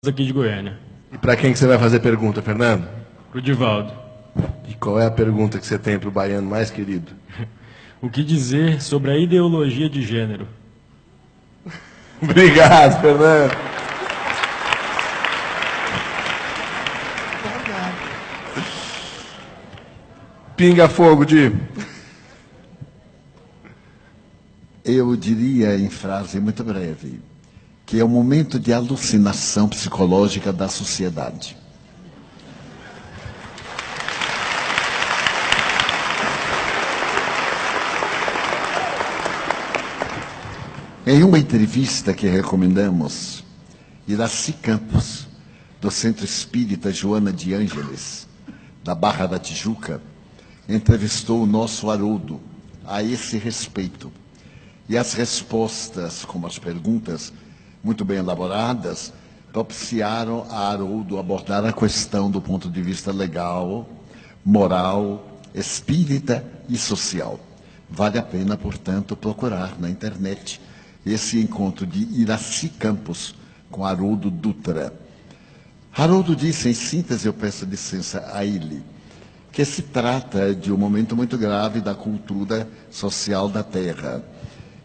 aqui de Goiânia. E para quem que você vai fazer pergunta, Fernando? Pro Divaldo. E qual é a pergunta que você tem para o baiano mais querido? O que dizer sobre a ideologia de gênero? Obrigado, Fernando. Pinga fogo, Di. Eu diria em frase muito breve que é um momento de alucinação psicológica da sociedade. Em uma entrevista que recomendamos, Iraci Campos, do Centro Espírita Joana de Ângeles, da Barra da Tijuca, entrevistou o nosso Haroldo a esse respeito. E as respostas, como as perguntas, muito bem elaboradas, propiciaram a Haroldo abordar a questão do ponto de vista legal, moral, espírita e social. Vale a pena, portanto, procurar na internet esse encontro de Iraci Campos com Haroldo Dutra. Haroldo disse, em síntese, eu peço licença a ele, que se trata de um momento muito grave da cultura social da Terra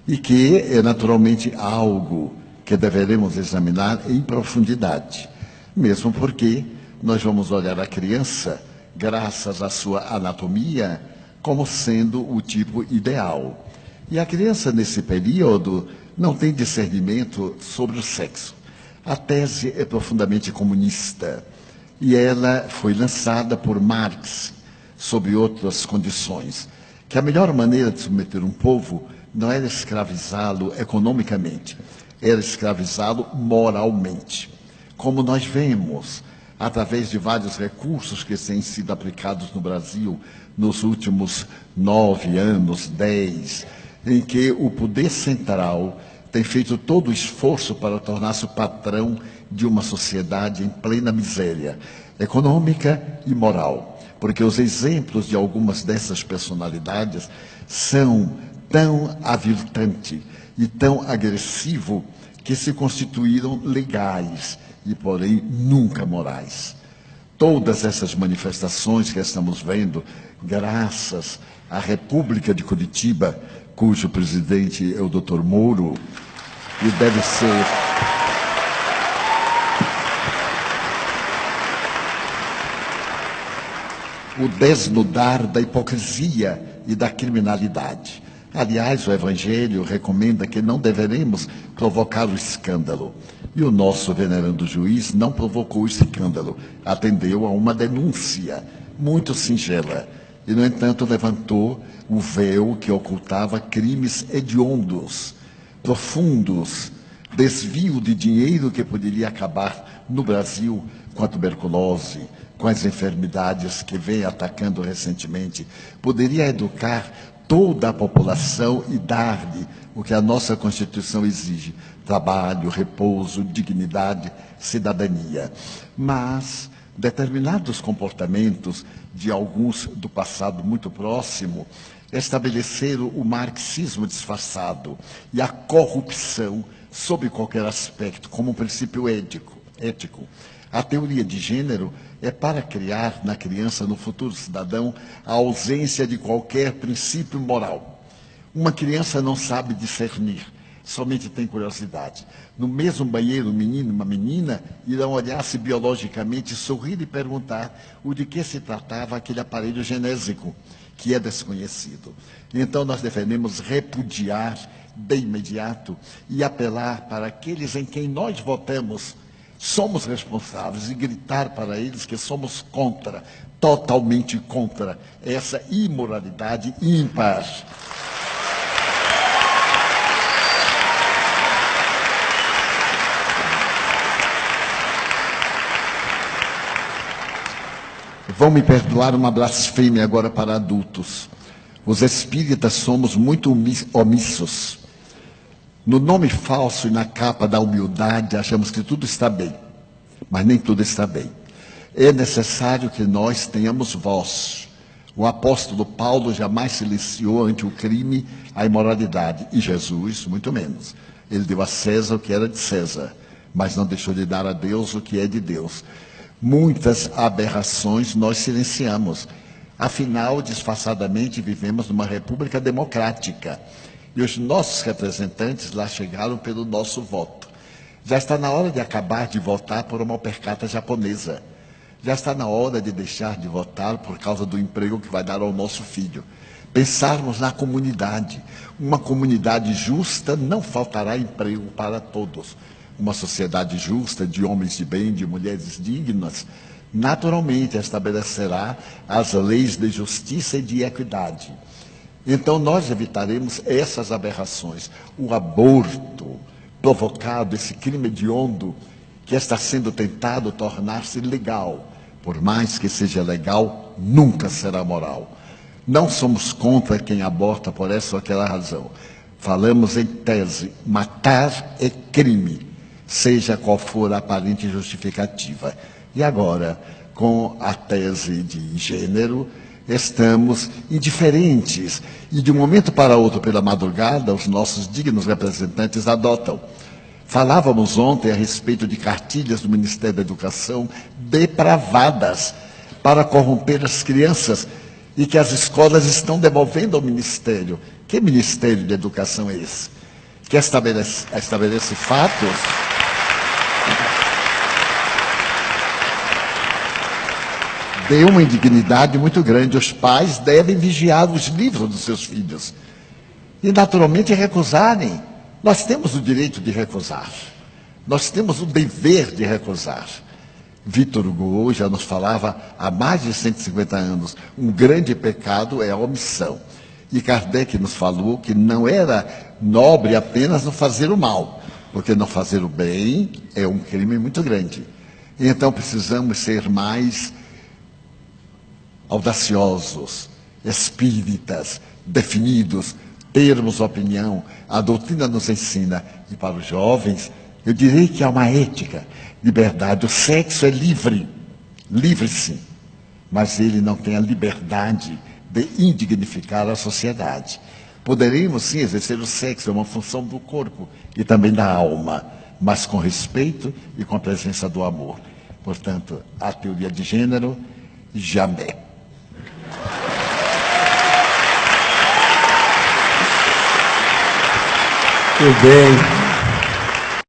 e que é naturalmente algo que deveremos examinar em profundidade, mesmo porque nós vamos olhar a criança, graças à sua anatomia, como sendo o tipo ideal. E a criança, nesse período, não tem discernimento sobre o sexo. A tese é profundamente comunista e ela foi lançada por Marx, sob outras condições, que a melhor maneira de submeter um povo não era escravizá-lo economicamente, era escravizá-lo moralmente. Como nós vemos, através de vários recursos que têm sido aplicados no Brasil nos últimos 9 anos, 10, em que o poder central tem feito todo o esforço para tornar-se o patrão de uma sociedade em plena miséria econômica e moral. Porque os exemplos de algumas dessas personalidades são tão aviltantes e tão agressivos que se constituíram legais e, porém, nunca morais. Todas essas manifestações que estamos vendo, graças à República de Curitiba, cujo presidente é o Dr. Moro, e deve ser o desnudar da hipocrisia e da criminalidade. Aliás, o Evangelho recomenda que não deveremos provocar o escândalo. E o nosso venerando juiz não provocou o escândalo, atendeu a uma denúncia muito singela. E, no entanto, levantou o véu que ocultava crimes hediondos, profundos, desvio de dinheiro que poderia acabar no Brasil com a tuberculose, com as enfermidades que vem atacando recentemente, poderia educar toda a população e dar-lhe o que a nossa Constituição exige: trabalho, repouso, dignidade, cidadania. Mas determinados comportamentos de alguns do passado muito próximo estabeleceram o marxismo disfarçado e a corrupção sob qualquer aspecto como um princípio ético. A teoria de gênero é para criar na criança, no futuro cidadão, a ausência de qualquer princípio moral. Uma criança não sabe discernir, somente tem curiosidade. No mesmo banheiro, um menino e uma menina irão olhar-se biologicamente, sorrir e perguntar o de que se tratava aquele aparelho genésico, que é desconhecido. Então nós devemos repudiar de imediato e apelar para aqueles em quem nós votamos, somos responsáveis, e gritar para eles que somos contra, totalmente contra, essa imoralidade ímpar. Vão me perdoar uma blasfêmia agora para adultos. Os espíritas somos muito omissos. No nome falso e na capa da humildade, achamos que tudo está bem, mas nem tudo está bem. É necessário que nós tenhamos voz. O apóstolo Paulo jamais silenciou ante o crime, a imoralidade, e Jesus, muito menos. Ele deu a César o que era de César. mas não deixou de dar a Deus o que é de Deus. Muitas aberrações nós silenciamos. Afinal, disfarçadamente, vivemos numa república democrática. E os nossos representantes lá chegaram pelo nosso voto. Já está na hora de acabar de votar por uma opercata japonesa. Já está na hora de deixar de votar por causa do emprego que vai dar ao nosso filho. Pensarmos na comunidade. Uma comunidade justa não faltará emprego para todos. Uma sociedade justa, de homens de bem, de mulheres dignas, naturalmente estabelecerá as leis de justiça e de equidade. Então nós evitaremos essas aberrações. O aborto provocado, esse crime hediondo que está sendo tentado tornar-se legal, por mais que seja legal, nunca será moral. Não somos contra quem aborta por essa ou aquela razão. Falamos em tese, matar é crime, seja qual for a aparente justificativa. E agora, com a tese de gênero, estamos indiferentes. E de um momento para outro, pela madrugada, os nossos dignos representantes adotam. Falávamos ontem a respeito de cartilhas do Ministério da Educação depravadas para corromper as crianças e que as escolas estão devolvendo ao Ministério. Que Ministério de Educação é esse? Que estabelece fatos de uma indignidade muito grande. Os pais devem vigiar os livros dos seus filhos e, naturalmente, recusarem. Nós temos o direito de recusar. Nós temos o dever de recusar. Victor Hugo já nos falava há mais de 150 anos, um grande pecado é a omissão. E Kardec nos falou que não era nobre apenas não fazer o mal, porque não fazer o bem é um crime muito grande. E então precisamos ser mais audaciosos, espíritas, definidos, termos opinião. A doutrina nos ensina, e para os jovens, eu direi que há uma ética, liberdade. O sexo é livre, livre sim, mas ele não tem a liberdade de indignificar a sociedade. Poderemos sim exercer o sexo, é uma função do corpo e também da alma, mas com respeito e com a presença do amor. Portanto, a teoria de gênero, jamais. Muito bem.